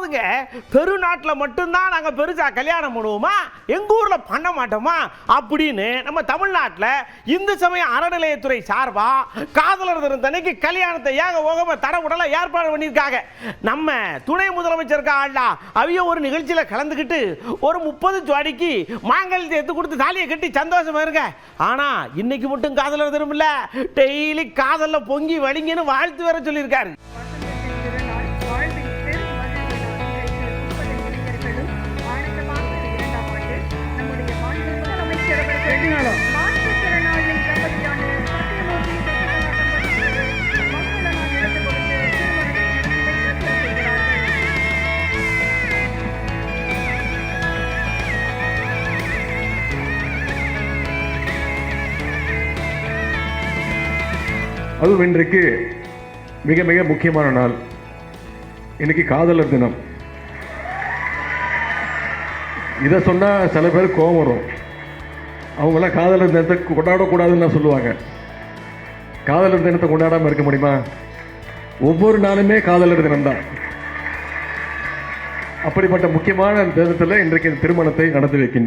அதாவதுங்க பெருநாட்டில் மட்டும்தான் நாங்கள் பெருசாக கல்யாணம் பண்ணுவோமா, எங்கள் ஊரில் பண்ண மாட்டோமா அப்படின்னு நம்ம தமிழ்நாட்டில் இந்து சமய அறநிலையத்துறை சார்பாக காதலர் தினத்தன்னைக்கு கல்யாணத்தை ஏக ஓகமாக தடவுடல ஏற்பாடு பண்ணியிருக்காங்க. நம்ம துணை முதலமைச்சர் அவிய ஒரு நிகழ்ச்சியில் கலந்துக்கிட்டு ஒரு 30 ஜோடிக்கு மாங்கல்யத்தை எடுத்து கொடுத்து தாலியை கட்டி சந்தோஷமா இருங்க. ஆனா இன்னைக்கு மட்டும் காதலர் தினம் இல்ல, டெய்லி காதல்ல பொங்கி வடிங்கன்னு வாழ்த்து வேற சொல்லியிருக்காரு. அதுவும் இன்றைக்கு மிக மிக முக்கியமான நாள். இன்னைக்கு காதலர் தினம். இதை சொன்னா சில பேர் கோபம் வரும். அவங்களாம் காதலர் தினத்தை கொண்டாடக்கூடாதுன்னு சொல்லுவாங்க. காதலர் தினத்தை கொண்டாடாமல் இருக்க முடியுமா? ஒவ்வொரு நாளுமே காதலர் தினம்தான். அப்படிப்பட்ட முக்கியமான தினத்தில் இன்றைக்கு திருமணத்தை நடத்தி வைக்கின்றோம்.